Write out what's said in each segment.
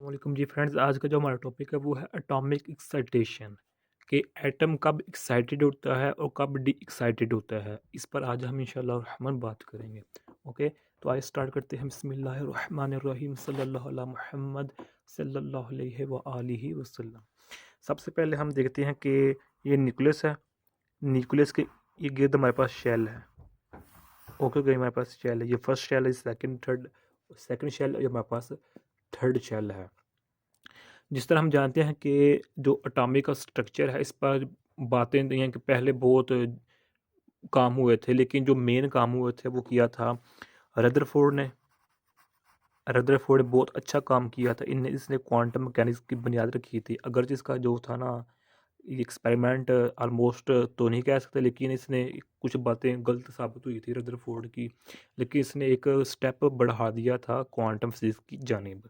वालेकुम जी फ्रेंड्स। आज का जो हमारा टॉपिक है वो है एटॉमिक एक्साइटेशन कि एटम कब एक्साइटेड होता है और कब डी एक्साइटेड होता है। इस पर आज हम इंशाल्लाह रहमान बात करेंगे। ओके, तो आइए स्टार्ट करते हैं। बिस्मिल्लाहिर्रहमानिर्रहीम सल्लल्लाहु अला मुहम्मद सल्लल्लाहु अलैहि व आलिहि वसल्लम। सबसे पहले हम देखते हैं कि ये न्यूक्लियस है। न्यूक्लियस के ये गिर्द हमारे पास शेल है। ओके गई हमारे पास शेल है। ये फर्स्ट शेल है, सेकंड थर्ड सेकंड शेल, ये हमारे पास थर्ड शेल है। जिस तरह हम जानते हैं कि जो एटॉमिक का स्ट्रक्चर है, इस पर बातें नहीं हैं कि पहले बहुत काम हुए थे, लेकिन जो मेन काम हुए थे वो किया था रदरफोर्ड ने। रदरफोर्ड ने बहुत अच्छा काम किया था। इसने क्वांटम मैकेनिक्स की बुनियाद रखी थी। अगर जिसका जो था ना एक्सपेरिमेंट ऑलमोस्ट तो नहीं कह सकते, लेकिन इसने कुछ बातें गलत साबित हुई थी रदरफोर्ड की, लेकिन इसने एक स्टेप बढ़ा दिया था क्वांटम फिजिक्स की जानिब।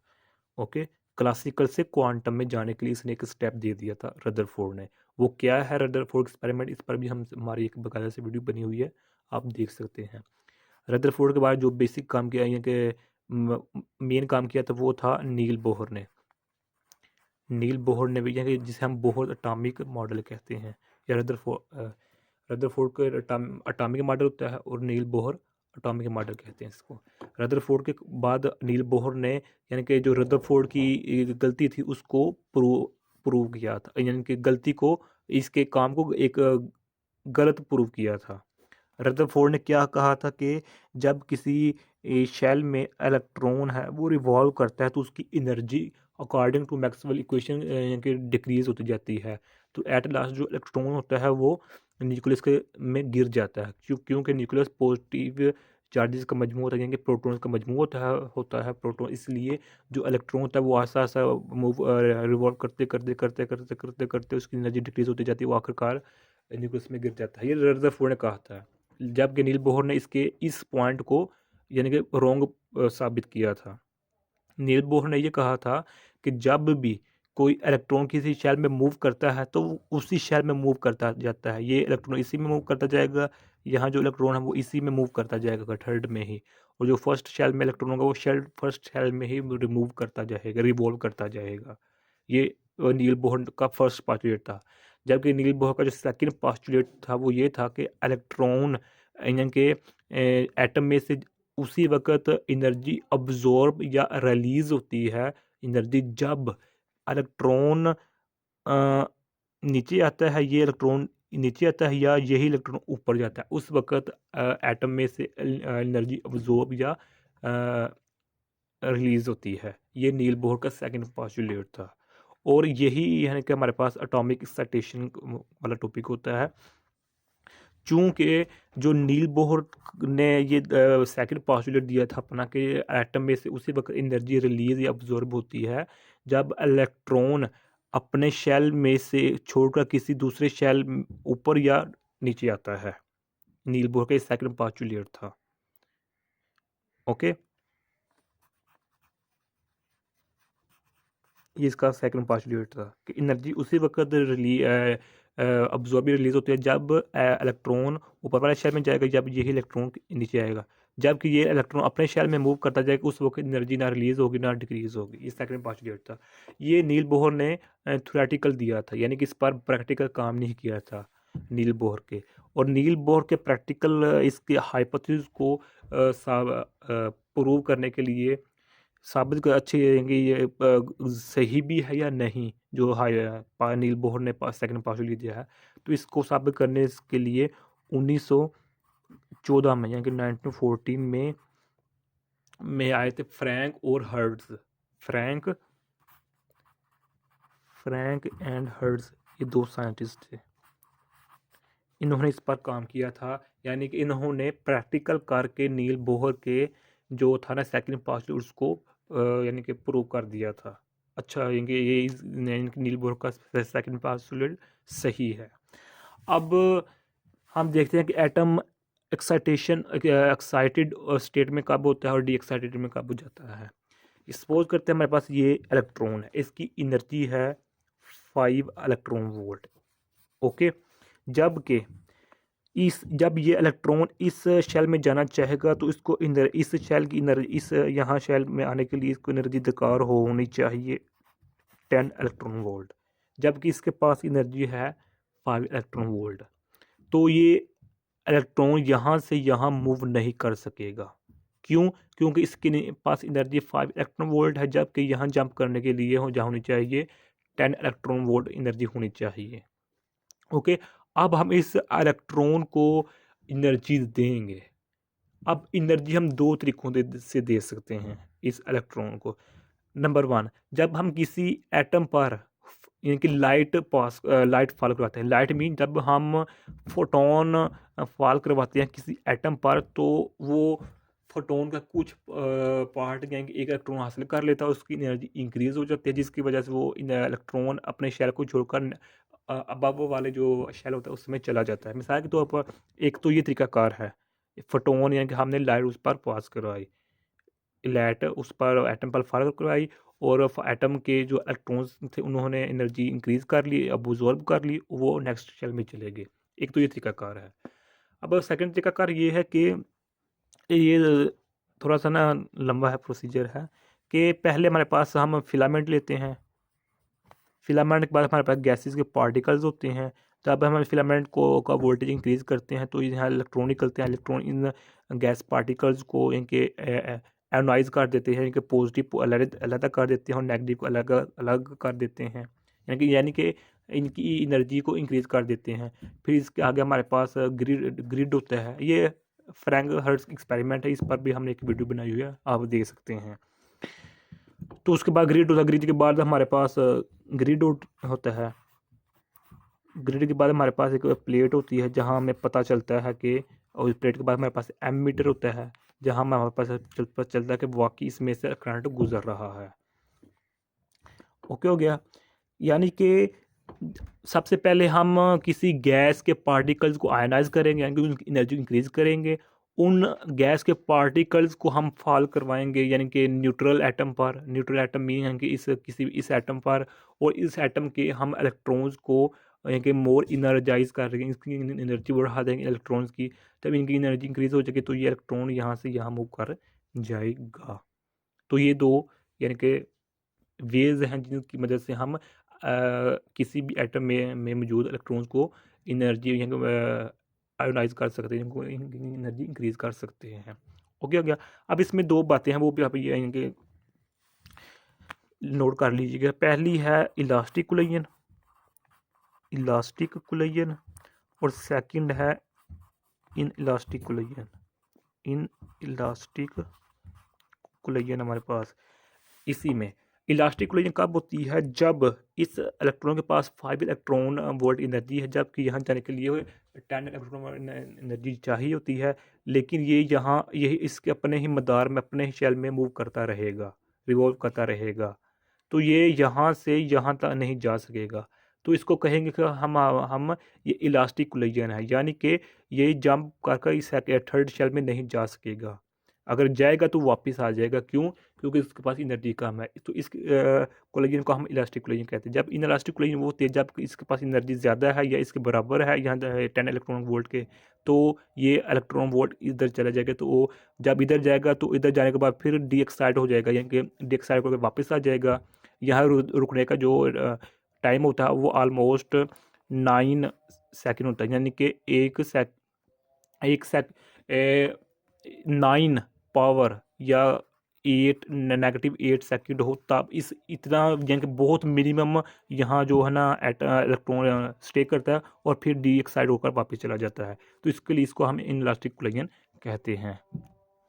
ओके, क्लासिकल से क्वांटम में जाने के लिए इसने एक स्टेप दे दिया था रदरफोर्ड ने। वो क्या है रदरफोर्ड एक्सपेरिमेंट, इस पर भी हम हमारी एक बकायदा से वीडियो बनी हुई है, आप देख सकते हैं। रदरफोर्ड के बाद जो बेसिक काम किया है कि मेन काम किया था वो था नील बोहर ने। नील बोहर ने भी कि जिसे हम बोहर एटॉमिक मॉडल कहते हैं, या रदरफोर्ड का एटॉमिक मॉडल होता है और नील बोहर एटॉमिक मॉडल कहते हैं इसको। रदरफोर्ड के बाद नील बोहर ने, यानी कि जो रदरफोर्ड की गलती थी उसको प्रूव किया था, यानी कि गलती को, इसके काम को एक गलत प्रूव किया था। रदरफोर्ड ने क्या कहा था कि जब किसी शेल में इलेक्ट्रॉन है वो रिवॉल्व करता है तो उसकी energy according to Maxwell equation कि डिक्रीज होती जाती है। तो एट लास्ट जो इलेक्ट्रॉन होता है वो न्यूक्लियस के में गिर जाता है। क्योंकि न्यूक्लियस पॉजिटिव चार्जेस का मजमू होता है, यानी कि प्रोटॉन्स का मजमू होता है प्रोटॉन। इसलिए जो इलेक्ट्रॉन होता है वो आहिस्ता आहिस्ता मूव रिवॉल्व करते करते करते करते करते करते उसकी एनर्जी डिक्रीज होती जाती है, वो आखिरकार न्यूक्लियस में गिर जाता है। ये रदरफोर्ड ने कहा था, जबकि नील बोहर ने इसके इस पॉइंट को यानी कि रॉन्ग साबित किया था। नील बोहर ने ये कहा था कि जब भी कोई इलेक्ट्रॉन किसी शेल में मूव करता है तो वो उसी शेल में मूव करता जाता है। ये इलेक्ट्रॉन इसी में मूव करता जाएगा, यहाँ जो इलेक्ट्रॉन है वो इसी में मूव करता जाएगा थर्ड में ही, और जो फर्स्ट शेल में इलेक्ट्रॉन होगा वो शेल फर्स्ट शेल में ही रिमूव करता जाएगा, रिवॉल्व करता जाएगा। ये नील बोहर का फर्स्ट पास्टुलेट था। जबकि नील बोहर का जो सेकंड पास्टुलेट था वो ये था कि इलेक्ट्रॉन यानी कि एटम में से उसी वक्त एनर्जी अब्जॉर्ब या रिलीज होती है एनर्जी, जब इलेक्ट्रॉन नीचे आता है, ये इलेक्ट्रॉन नीचे आता है या यही इलेक्ट्रॉन ऊपर जाता है, उस वक्त एटम में से एनर्जी अब्जॉर्ब या रिलीज होती है। ये नील बोहर का सेकंड पोस्टुलेट था। और यही यानी कि हमारे पास एटॉमिक एक्साइटेशन वाला टॉपिक होता है। चूंकि जो नील बोहर ने ये सेकंड पोस्टुलेट दिया था अपना कि एटम में से उसी वक्त एनर्जी रिलीज या अब्जॉर्ब होती है जब इलेक्ट्रॉन अपने शेल में से छोड़कर किसी दूसरे शेल ऊपर या नीचे आता है। नील बोहर का सेकंड पोस्टुलेट था। ओके, ये इसका सेकंड पोस्टुलेट था कि एनर्जी उसी वक्त अब्जॉर्ब रिलीज होती है जब इलेक्ट्रॉन ऊपर वाले शेल में जाएगा, जब यही इलेक्ट्रॉन नीचे आएगा। जबकि ये इलेक्ट्रॉन अपने शेल में मूव करता जाएगा, उस वक्त एनर्जी ना रिलीज होगी ना डिक्रीज होगी। ये सेकंड पोस्टुलेट था। ये नील बोहर ने थ्योरेटिकल दिया था, यानी कि इस पर प्रैक्टिकल काम नहीं किया था नील बोहर के। और नील बोहर के प्रैक्टिकल इसके हाइपोथेसिस को प्रूव करने के लिए साबित कर अच्छे रहेंगे ये सही भी है या नहीं, जो नील बोहर ने सेकंड पास्टुलेट दिया है। तो इसको साबित करने के लिए 1914 में, यानी कि 1914 में आए थे फ्रैंक और hertz. Frank Frank and hertz, ये दो साइंटिस्ट थे। इन्होंने इस पर काम किया था, यानी कि इन्होंने प्रैक्टिकल करके नील बोहर के जो था ना सेकंड पास्टुलेट उसको यानी कि प्रूव कर दिया था। अच्छा, यानी कि यानी कि नील बोहर का सेकंड पास्टुलेट सही है। अब हम देखते हैं कि एटम एक्साइटेड स्टेट में कब होता है और डी एक्साइटेड में कब हो जाता है। सपोज करते हैं हमारे पास ये इलेक्ट्रॉन है, इसकी एनर्जी है 5 इलेक्ट्रॉन वोल्ट। ओके, जबकि इस जब ये इलेक्ट्रॉन इस शेल में जाना चाहेगा तो इसको इस शेल की एनर्जी, इस यहाँ शेल में आने के लिए इसको एनर्जी दरकार होनी चाहिए 10 इलेक्ट्रॉन वोल्ट, जबकि इसके पास एनर्जी है 5 इलेक्ट्रॉन वोल्ट। तो ये इलेक्ट्रॉन यहाँ से यहाँ मूव नहीं कर सकेगा। क्यों? क्योंकि इसके पास एनर्जी 5 इलेक्ट्रॉन वोल्ट है, जबकि यहाँ जंप करने के लिए होनी चाहिए 10 इलेक्ट्रॉन वोल्ट एनर्जी होनी चाहिए। ओके, अब हम इस इलेक्ट्रॉन को एनर्जी देंगे। अब एनर्जी हम दो तरीकों से दे सकते हैं इस इलेक्ट्रॉन को। नंबर 1, जब हम किसी एटम पर यानी कि लाइट फॉल करवाते हैं। लाइट मीन जब हम फोटोन फॉल करवाते हैं किसी एटम पर, तो वो फोटोन का कुछ पार्ट यानी कि एक इलेक्ट्रॉन हासिल कर लेता है, उसकी एनर्जी इंक्रीज हो जाती है, जिसकी वजह से वो इलेक्ट्रॉन अपने शेल को छोड़कर अबव वाले जो शेल होता है उसमें चला जाता है। मिसाल के तौर पर एक तो ये तरीकाकार है, फोटोन यानी कि हमने लाइट उस पर पास करवाई, लाइट उस पर एटम पर फॉल करवाई, और एटम के जो इलेक्ट्रॉन्स थे उन्होंने एनर्जी इंक्रीज कर ली, अब्जॉर्ब कर ली, वो नेक्स्ट शेल में चले गए। एक तो ये तरीकाकार है। अब सेकंड तरीकाकार ये है कि ये थोड़ा सा ना लंबा है, प्रोसीजर है, कि पहले हमारे पास हम फिलामेंट लेते हैं। फिलामेंट के बाद हमारे पास गैसेस के पार्टिकल्स होते हैं। जब हम फिलामेंट को का वोल्टेज इंक्रीज करते हैं तो यहाँ इलेक्ट्रॉन निकलते हैं। इलेक्ट्रॉन इन गैस पार्टिकल्स को इनके एनालाइज कर देते हैं, इनके पॉजिटिव को अलग कर देते हैं और नेगेटिव को अलग अलग कर देते हैं, यानी कि इनकी एनर्जी को इंक्रीज कर देते हैं। फिर इसके आगे हमारे पास ग्रिड होता है। ये फ्रैंक हर्ट्ज एक्सपेरिमेंट है, इस पर भी हमने एक वीडियो बनाई हुई है, आप देख सकते हैं। तो उसके बाद ग्रिड होता है। ग्रिड के बाद हमारे पास ग्रिड होता है। ग्रिड के बाद हमारे पास एक प्लेट होती है जहां हमें पता चलता है कि, और इस प्लेट के बाद हमारे पास एमीटर होता है जहां हमारे पास पता चलता है कि वाकई इसमें से करंट गुजर रहा है। ओके हो गया। यानी कि सबसे पहले हम किसी गैस के पार्टिकल्स को आयनाइज करेंगे, यानी कि उनकी एनर्जी इंक्रीज करेंगे। उन गैस के पार्टिकल्स को हम फॉल करवाएंगे यानी कि न्यूट्रल एटम पर। न्यूट्रल एटम मीन यानी कि इस एटम पर, और इस एटम के हम इलेक्ट्रॉन्स को यानी कि मोर इनर्जाइज कर देंगे, इसकी एनर्जी बढ़ा देंगे इलेक्ट्रॉन्स की। जब इनकी एनर्जी इंक्रीज हो जाएगी तो ये इलेक्ट्रॉन यहाँ से यहाँ मूव कर जाएगा। तो ये दो यानी कि वेज हैं जिनकी मदद से हम किसी भी एटम में मौजूद इलेक्ट्रॉन्स को एनर्जी आयोनाइज कर सकते हैं, इनको एनर्जी इंक्रीज कर सकते हैं। ओके हो गया। अब इसमें दो बातें हैं, वो भी आप ये इनके नोट कर लीजिएगा। पहली है इलास्टिक कुलयन, और सेकंड है इन इलास्टिक कुलयन हमारे पास। इसी में इलास्टिक कुलयन कब होती है? जब इस इलेक्ट्रॉन के पास 5 इलेक्ट्रॉन वोल्ट एनर्जी है, जबकि यहाँ जाने के लिए 10 इलेक्ट्रॉन एनर्जी चाहिए होती है, लेकिन ये यहाँ यही इसके अपने ही मदार में, अपने ही शेल में मूव करता रहेगा, रिवॉल्व करता रहेगा। तो ये यहाँ से यहाँ तक नहीं जा सकेगा। तो इसको कहेंगे कि हम ये इलास्टिक कुलयन है, यानी कि ये जंप कर इस थर्ड शेल में नहीं जा सकेगा। अगर जाएगा तो वापस आ जाएगा। क्यों? क्योंकि उसके पास एनर्जी कम है। तो इस कोलिजन को हम इलास्टिक कोलिजन कहते हैं। जब इन इलास्टिक कोलिजन वो होते हैं जब इसके पास एनर्जी ज़्यादा है या इसके बराबर है यहाँ 10 इलेक्ट्रॉन वोल्ट के, तो ये इलेक्ट्रॉन वोल्ट इधर चला जाएगा। तो वो जब इधर जाएगा तो इधर जाने के बाद फिर डी एक्साइड हो जाएगा, यानी कि डी एक्साइड होकर वापस आ जाएगा। यहाँ रुकने का जो टाइम होता है वो ऑलमोस्ट 9 सेकेंड होता है, यानी कि एक सेक 9 पावर या 8 सेकंड हो, तब इस इतना यानी कि बहुत मिनिमम यहाँ जो है ना इलेक्ट्रॉन स्टे करता है और फिर डी एक्साइड होकर वापस चला जाता है। तो इसके लिए इसको हम इनलास्टिक कुलयन कहते हैं।